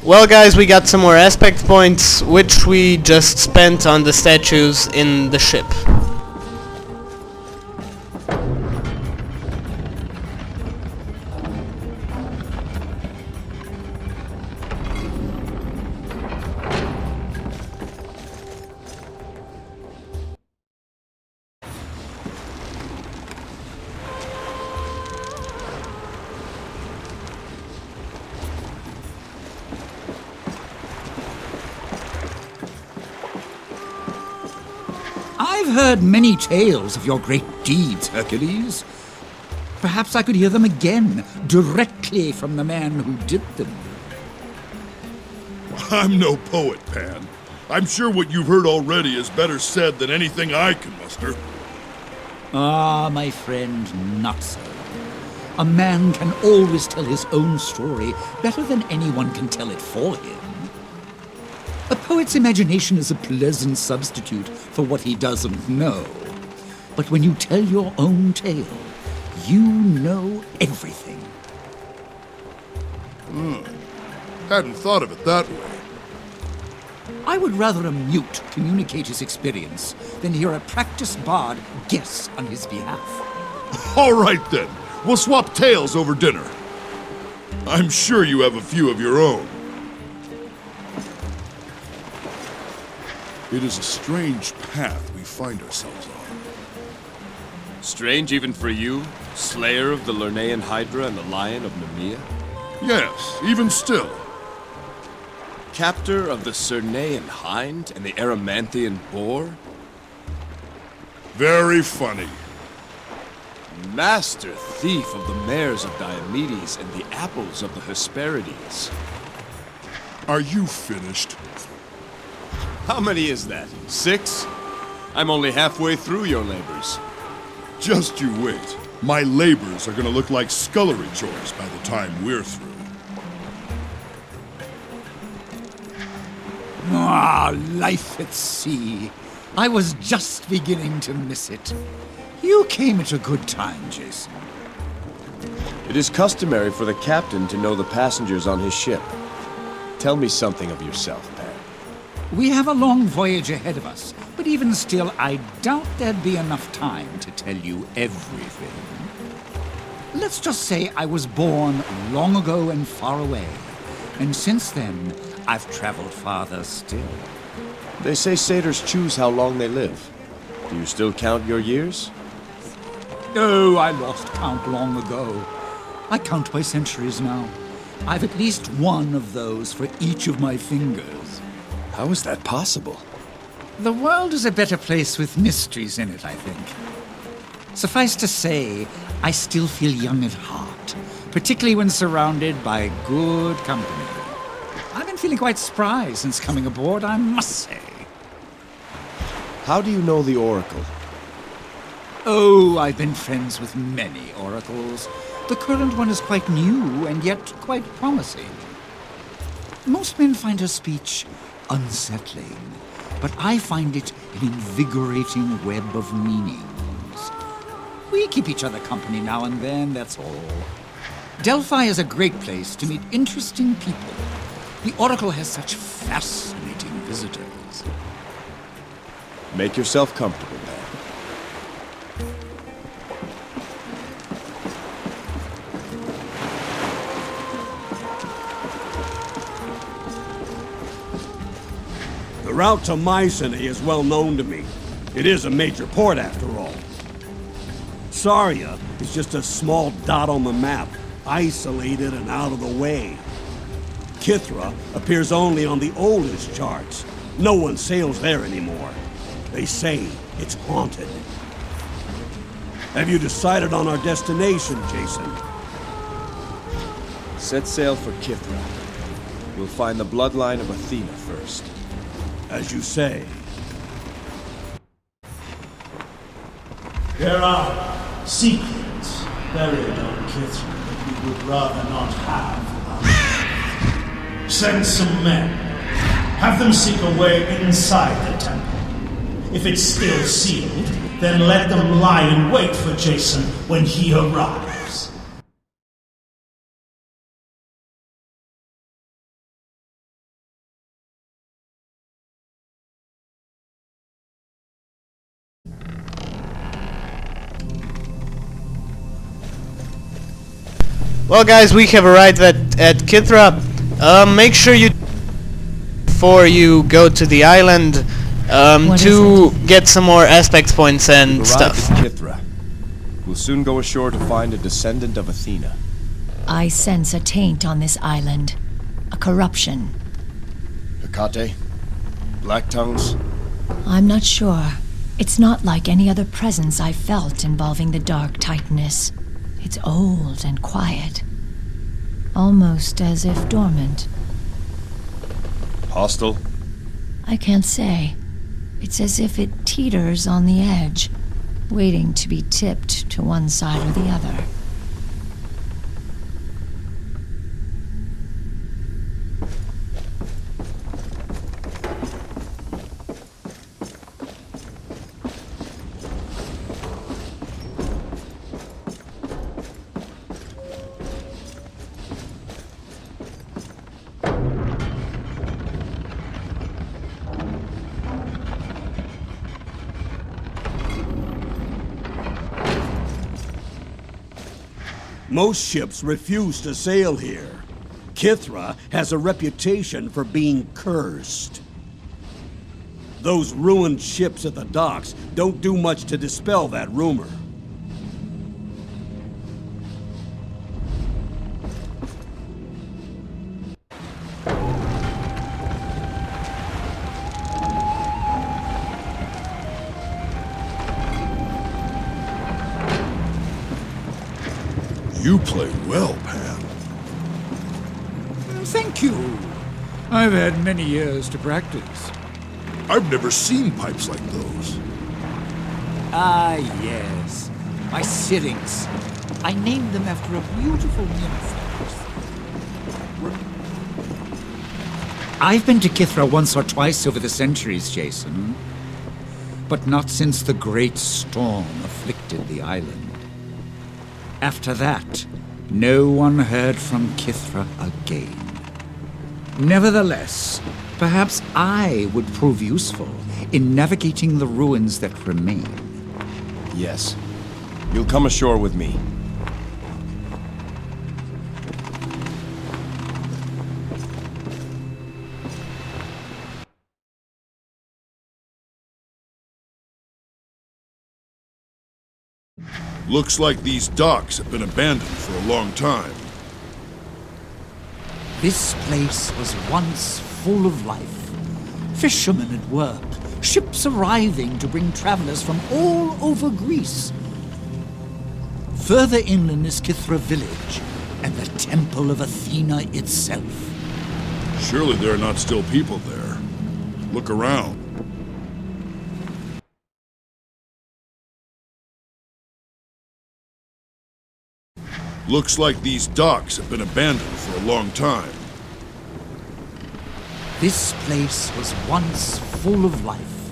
Well, guys, we got some more aspect points, which we just spent on the statues in the ship. I've heard many tales of your great deeds, Hercules. Perhaps I could hear them again, directly from the man who did them. I'm no poet, Pan. I'm sure what you've heard already is better said than anything I can muster. Ah, my friend, not so. A man can always tell his own story better than anyone can tell it for him. A poet's imagination is a pleasant substitute for what he doesn't know. But when you tell your own tale, you know everything. Hadn't thought of it that way. I would rather a mute communicate his experience than hear a practiced bard guess on his behalf. All right then, we'll swap tales over dinner. I'm sure you have a few of your own. It is a strange path we find ourselves on. Strange even for you, slayer of the Lernaean Hydra and the Lion of Nemea? Yes, even still. Captor of the Cernaean Hind and the Erymanthian Boar? Very funny. Master thief of the mares of Diomedes and the apples of the Hesperides. Are you finished? How many is that? 6? I'm only halfway through your labors. Just you wait. My labors are gonna look like scullery chores by the time we're through. Ah, life at sea. I was just beginning to miss it. You came at a good time, Jason. It is customary for the captain to know the passengers on his ship. Tell me something of yourself, Pan. We have a long voyage ahead of us, but even still, I doubt there'd be enough time to tell you everything. Let's just say I was born long ago and far away, and since then, I've traveled farther still. They say satyrs choose how long they live. Do you still count your years? Oh, I lost count long ago. I count by centuries now. I've at least one of those for each of my fingers. How is that possible? The world is a better place with mysteries in it, I think. Suffice to say, I still feel young at heart, particularly when surrounded by good company. I've been feeling quite spry since coming aboard, I must say. How do you know the Oracle? Oh, I've been friends with many oracles. The current one is quite new and yet quite promising. Most men find her speech unsettling, but I find it an invigorating web of meanings. We keep each other company now and then, that's all. Delphi is a great place to meet interesting people. The Oracle has such fascinating visitors. Make yourself comfortable, man. The route to Mycenae is well known to me. It is a major port, after all. Saria is just a small dot on the map, isolated and out of the way. Kythra appears only on the oldest charts. No one sails there anymore. They say it's haunted. Have you decided on our destination, Jason? Set sail for Kythra. We'll find the bloodline of Athena first. As you say. There are secrets buried on Kythra that we would rather not have. Send some men. Have them seek a way inside the temple. If it's still sealed, then let them lie in wait for Jason when he arrives. Well, guys, we have arrived at Kythra. Make sure you, before you go to the island, to get some more aspect points and We've stuff. arrived at Kythra. We'll soon go ashore to find a descendant of Athena. I sense a taint on this island. A corruption. Hecate? Black Tongues? I'm not sure. It's not like any other presence I've felt involving the Dark Titaness. It's old and quiet. Almost as if dormant. Hostile? I can't say. It's as if it teeters on the edge, waiting to be tipped to one side or the other. Most ships refuse to sail here. Kythra has a reputation for being cursed. Those ruined ships at the docks don't do much to dispel that rumor. You play well, Pan. Thank you. I've had many years to practice. I've never seen pipes like those. Ah, yes. My syrinx. I named them after a beautiful nymph. I've been to Kythra once or twice over the centuries, Jason. But not since the great storm afflicted the island. After that, no one heard from Kythra again. Nevertheless, perhaps I would prove useful in navigating the ruins that remain. Yes. You'll come ashore with me. Looks like these docks have been abandoned for a long time. This place was once full of life. Fishermen at work, ships arriving to bring travelers from all over Greece. Further inland is Kythra village, and the temple of Athena itself. Surely there are not still people there. Look around. Looks like these docks have been abandoned for a long time. This place was once full of life.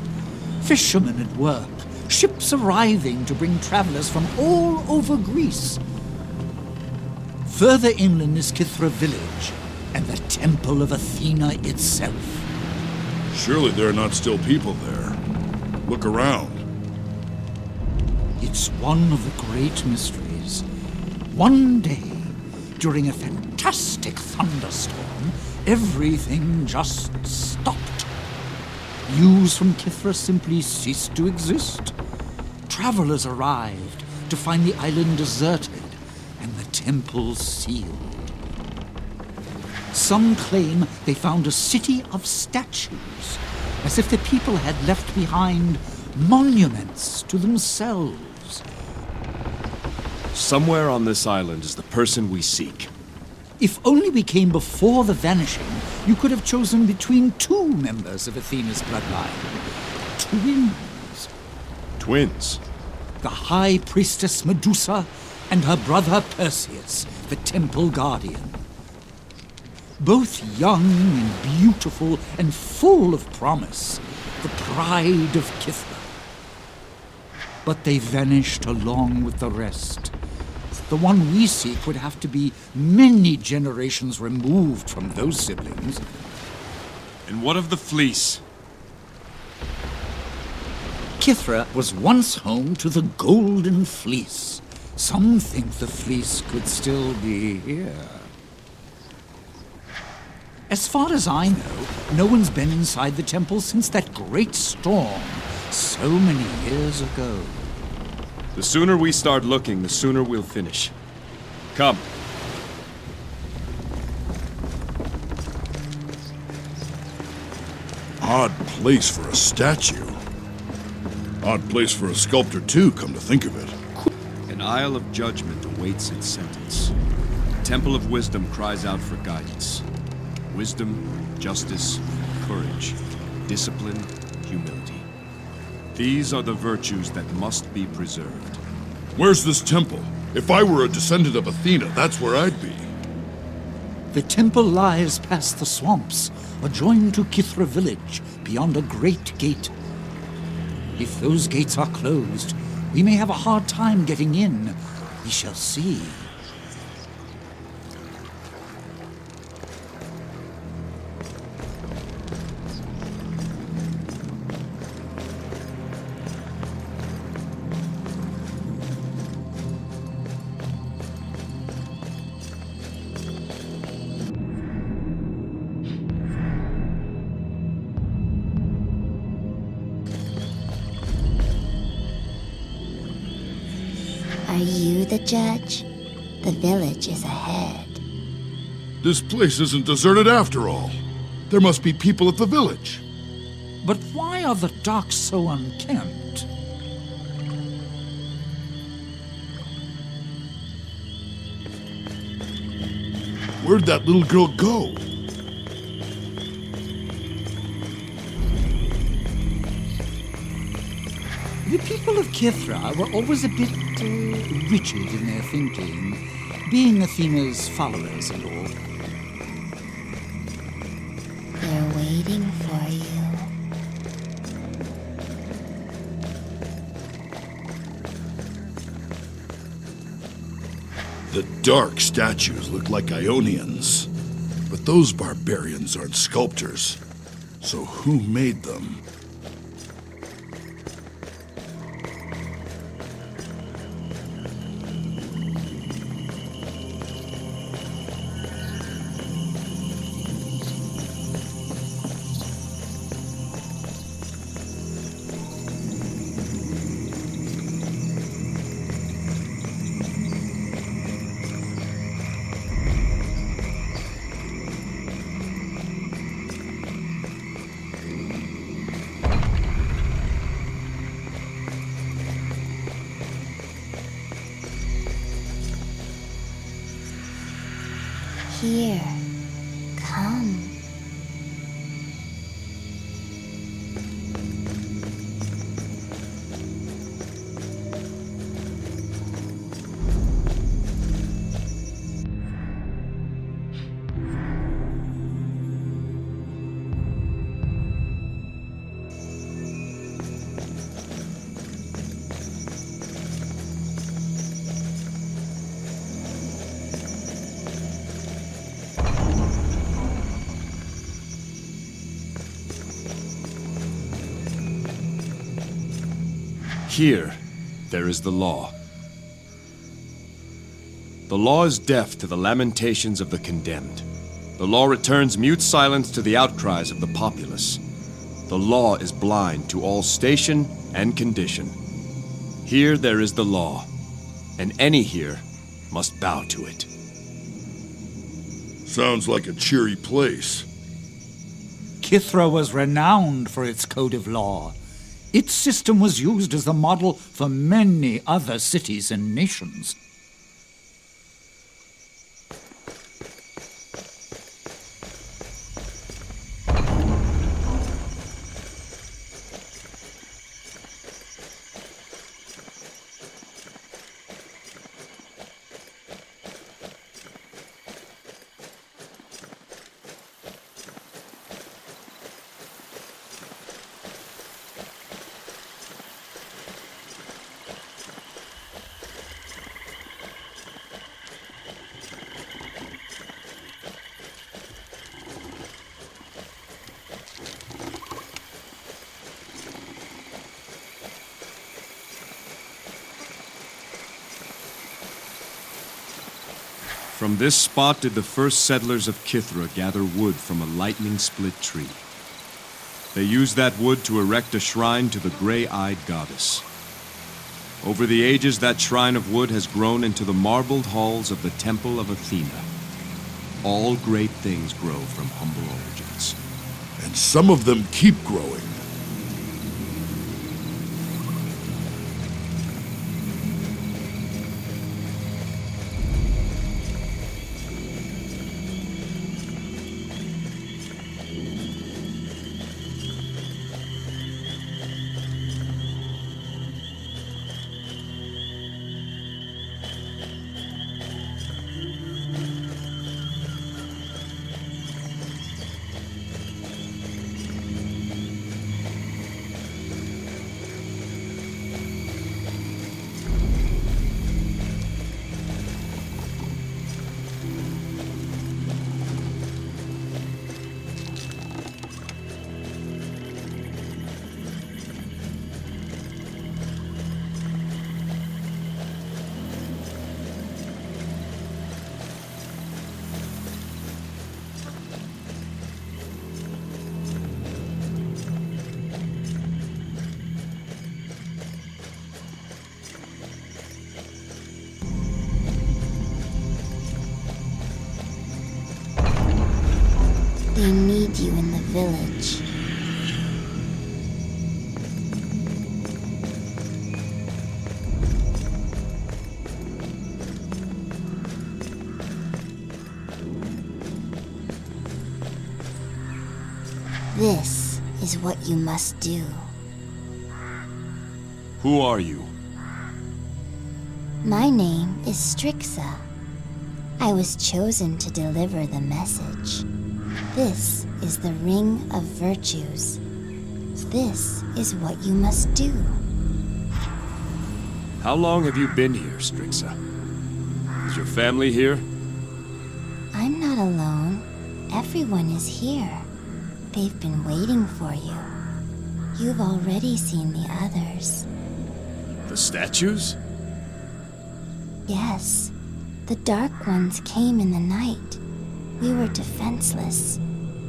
Fishermen at work, ships arriving to bring travelers from all over Greece. Further inland is Kythra village, and the temple of Athena itself. Surely there are not still people there. Look around. It's one of the great mysteries. One day, during a fantastic thunderstorm, everything just stopped. News from Kythra simply ceased to exist. Travelers arrived to find the island deserted and the temple sealed. Some claim they found a city of statues, as if the people had left behind monuments to themselves. Somewhere on this island is the person we seek. If only we came before the vanishing, you could have chosen between two members of Athena's bloodline. Twins. Twins. The High Priestess Medusa and her brother Perseus, the Temple Guardian. Both young and beautiful and full of promise, the pride of Kythra. But they vanished along with the rest. The one we seek would have to be many generations removed from those siblings. And what of the fleece? Kythra was once home to the Golden Fleece, Some think the fleece could still be here. As far as I know, no one's been inside the temple since that great storm so many years ago. The sooner we start looking, the sooner we'll finish. Come. Odd place for a statue. Odd place for a sculptor too, come to think of it. An Isle of Judgment awaits its sentence. The Temple of Wisdom cries out for guidance. Wisdom, justice, courage, discipline, humility. These are the virtues that must be preserved. Where's this temple? If I were a descendant of Athena, that's where I'd be. The temple lies past the swamps, adjoined to Kythra village, beyond a great gate. If those gates are closed, we may have a hard time getting in. We shall see. Are you the judge? The village is ahead. This place isn't deserted after all. There must be people at the village. But why are the docks so unkempt? Where'd that little girl go? The people of Kythra were always a bit rigid in their thinking, being Athena's followers and all. They're waiting for you. The dark statues look like Ionians. But those barbarians aren't sculptors. So who made them? Here, come. Here, there is the law. The law is deaf to the lamentations of the condemned. The law returns mute silence to the outcries of the populace. The law is blind to all station and condition. Here there is the law, and any here must bow to it. Sounds like a cheery place. Kythra was renowned for its code of law. Its system was used as the model for many other cities and nations. From this spot did the first settlers of Kythra gather wood from a lightning-split tree. They used that wood to erect a shrine to the gray-eyed goddess. Over the ages, that shrine of wood has grown into the marbled halls of the Temple of Athena. All great things grow from humble origins. And some of them keep growing. They need you in the village. This is what you must do. Who are you? My name is Strixa. I was chosen to deliver the message. This is the Ring of Virtues. This is what you must do. How long have you been here, Strixa? Is your family here? I'm not alone. Everyone is here. They've been waiting for you. You've already seen the others. The statues? Yes. The Dark Ones came in the night. We were defenseless.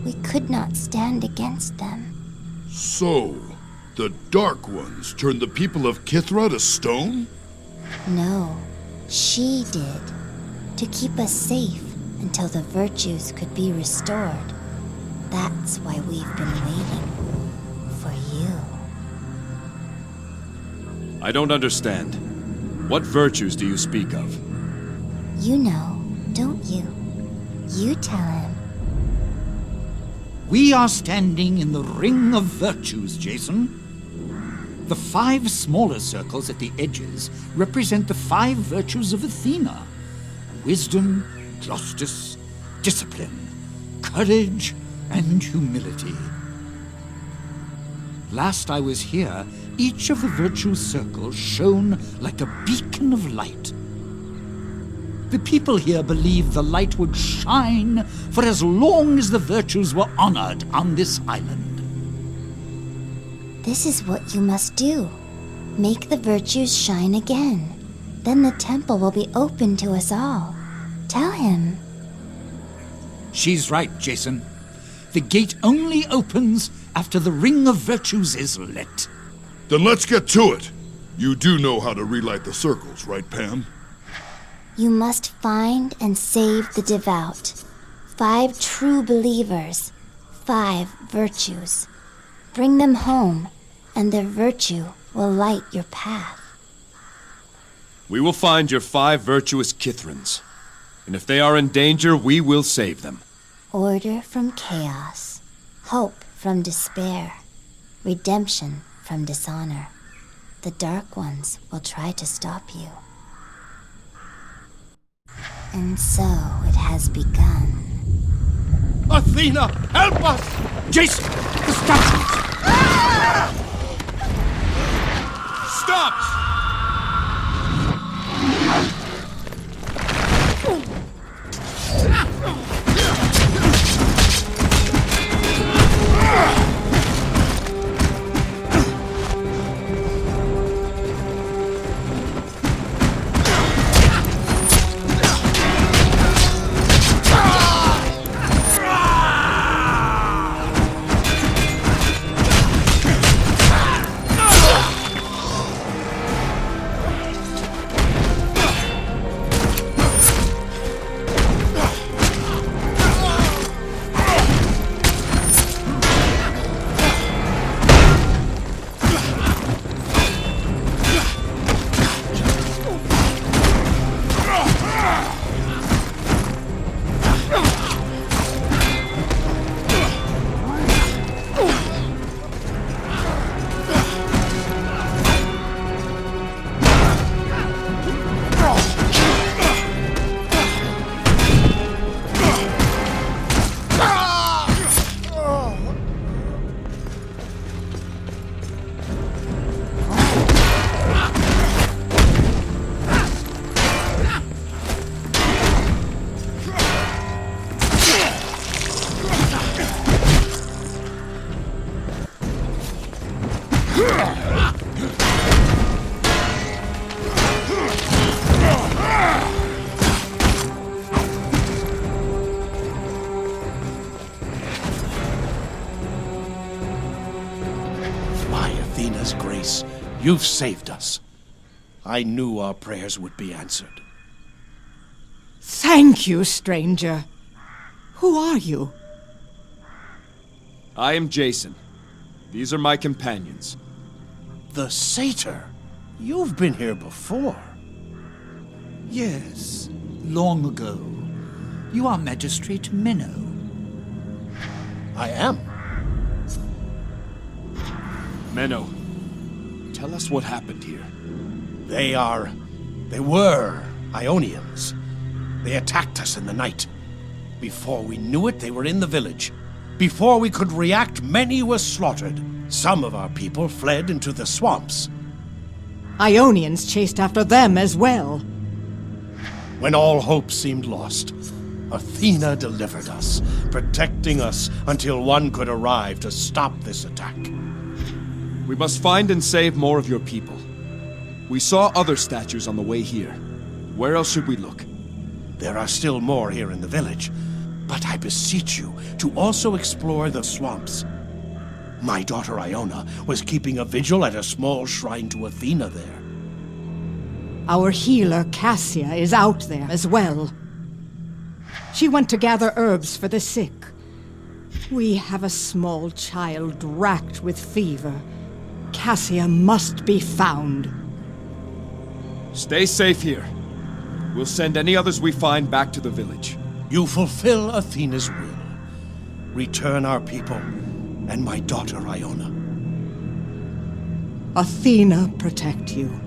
We could not stand against them. So, the Dark Ones turned the people of Kythra to stone? No, she did. To keep us safe until the virtues could be restored. That's why we've been waiting. For you. I don't understand. What virtues do you speak of? You know, don't you? You tell him. We are standing in the Ring of Virtues, Jason. The 5 smaller circles at the edges represent the 5 virtues of Athena. Wisdom, justice, discipline, courage, and humility. Last I was here, each of the virtue circles shone like a beacon of light. The people here believed the light would shine for as long as the virtues were honored on this island. This is what you must do. Make the virtues shine again. Then the temple will be open to us all. Tell him. She's right, Jason. The gate only opens after the Ring of Virtues is lit. Then let's get to it. You do know how to relight the circles, right, Pam? You must find and save the devout. 5 true believers. 5 virtues. Bring them home, and their virtue will light your path. We will find your 5 virtuous Kythrans. And if they are in danger, we will save them. Order from chaos. Hope from despair. Redemption from dishonor. The Dark Ones will try to stop you. And so it has begun. Athena, help us! Jason, the statues! Stop! By Athena's grace, you've saved us. I knew our prayers would be answered. Thank you, stranger. Who are you? I am Jason. These are my companions. The satyr? You've been here before. Yes, long ago. You are Magistrate Minnow. I am. Menno, tell us what happened here. They were Ionians. They attacked us in the night. Before we knew it, they were in the village. Before we could react, many were slaughtered. Some of our people fled into the swamps. Ionians chased after them as well. When all hope seemed lost, Athena delivered us, protecting us until one could arrive to stop this attack. We must find and save more of your people. We saw other statues on the way here. Where else should we look? There are still more here in the village, but I beseech you to also explore the swamps. My daughter Iona was keeping a vigil at a small shrine to Athena there. Our healer, Cassia, is out there as well. She went to gather herbs for the sick. We have a small child racked with fever. Cassia must be found. Stay safe here. We'll send any others we find back to the village. You fulfill Athena's will. Return our people and my daughter Iona. Athena protect you.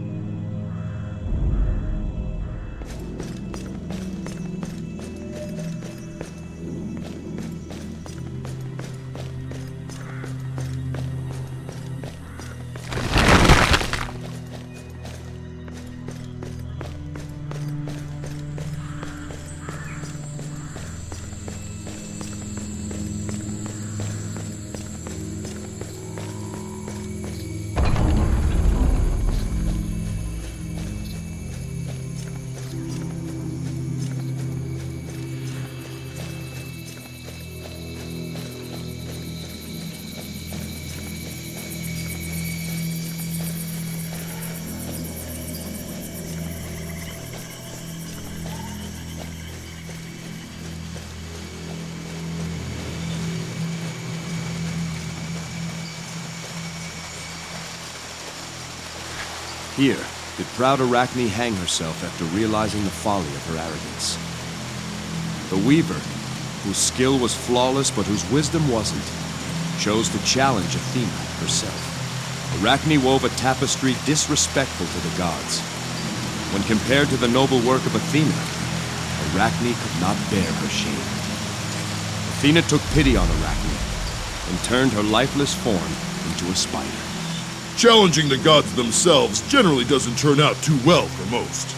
Here, did proud Arachne hang herself after realizing the folly of her arrogance. The Weaver, whose skill was flawless but whose wisdom wasn't, chose to challenge Athena herself. Arachne wove a tapestry disrespectful to the gods. When compared to the noble work of Athena, Arachne could not bear her shame. Athena took pity on Arachne and turned her lifeless form into a spider. Challenging the gods themselves generally doesn't turn out too well for most.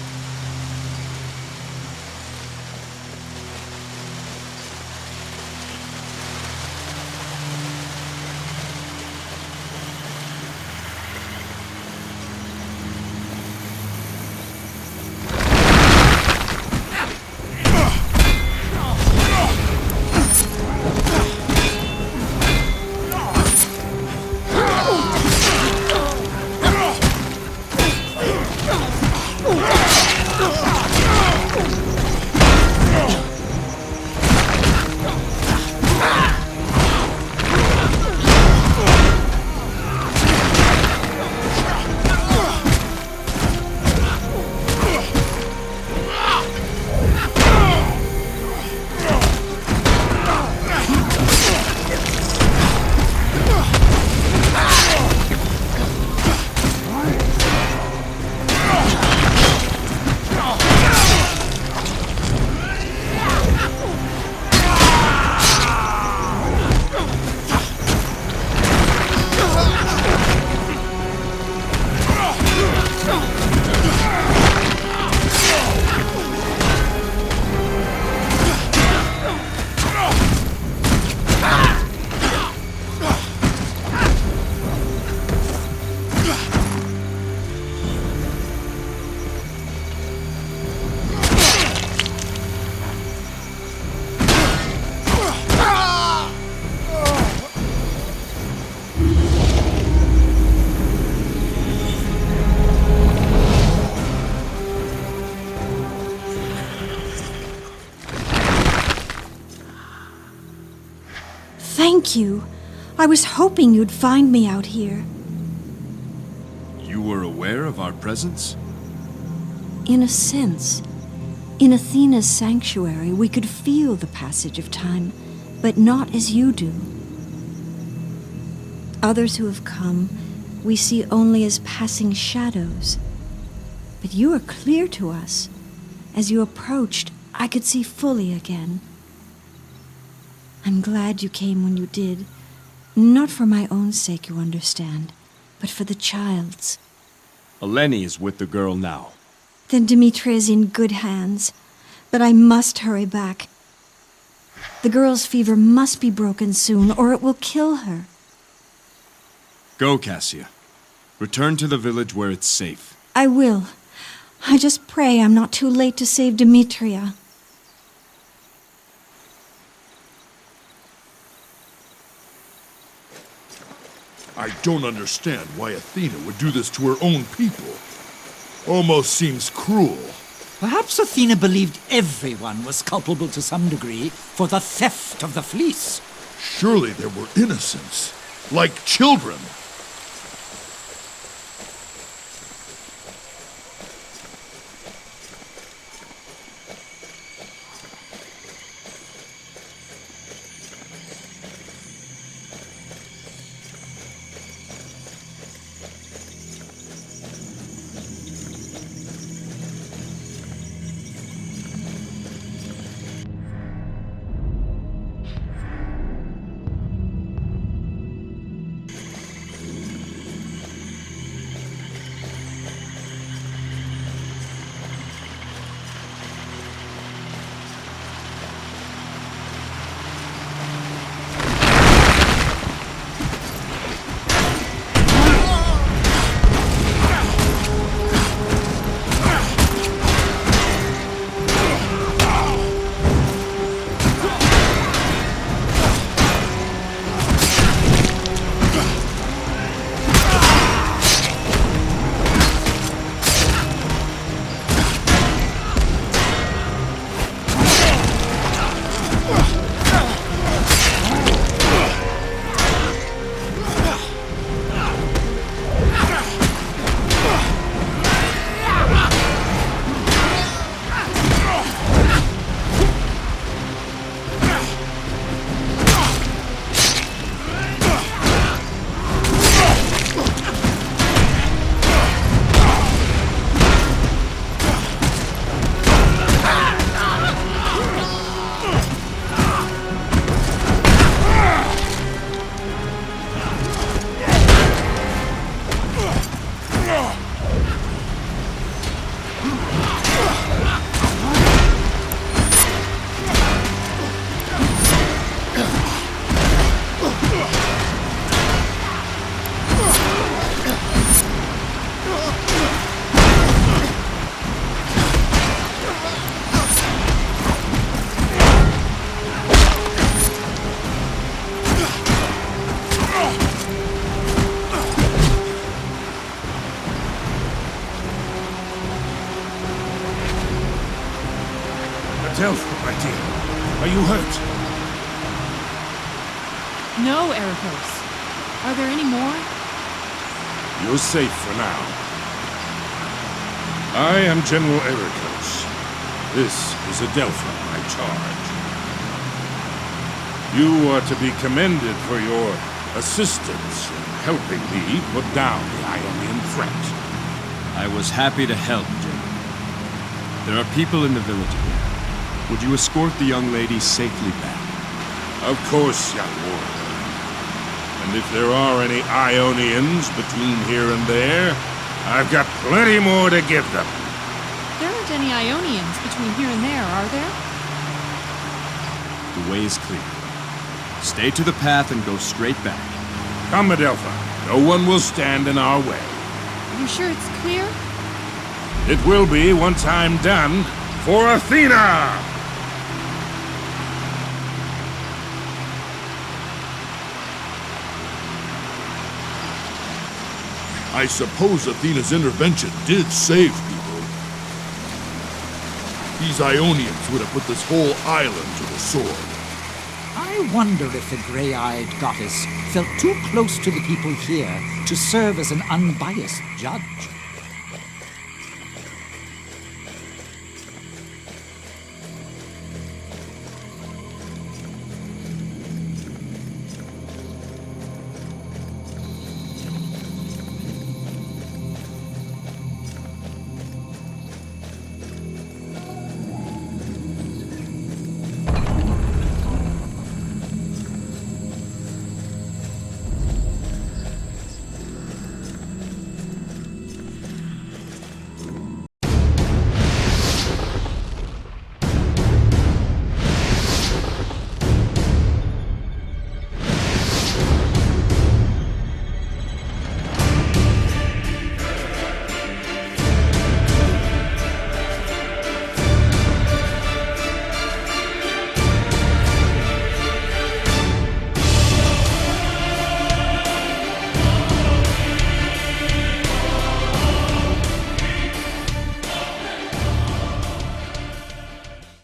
Thank you. I was hoping you'd find me out here. You were aware of our presence? In a sense. In Athena's sanctuary, we could feel the passage of time, but not as you do. Others who have come, we see only as passing shadows. But you are clear to us. As you approached, I could see fully again. I'm glad you came when you did. Not for my own sake, you understand, but for the child's. Eleni is with the girl now. Then Demetra is in good hands. But I must hurry back. The girl's fever must be broken soon, or it will kill her. Go, Cassia. Return to the village where it's safe. I will. I just pray I'm not too late to save Demetria. I don't understand why Athena would do this to her own people. Almost seems cruel. Perhaps Athena believed everyone was culpable to some degree for the theft of the fleece. Surely there were innocents, like children. My dear, are you hurt? No, Ericos. Are there any more? You're safe for now. I am General Ericos. This is Adelpha, my charge. You are to be commended for your assistance in helping me put down the Ionian threat. I was happy to help, General. There are people in the village again. Would you escort the young lady safely back? Of course, young warrior. And if there are any Ionians between here and there, I've got plenty more to give them. There aren't any Ionians between here and there, are there? The way is clear. Stay to the path and go straight back. Come, Adelpha. No one will stand in our way. You sure it's clear? It will be once I'm done for Athena! I suppose Athena's intervention did save people. These Ionians would have put this whole island to the sword. I I wonder if the gray-eyed goddess felt too close to the people here to serve as an unbiased judge.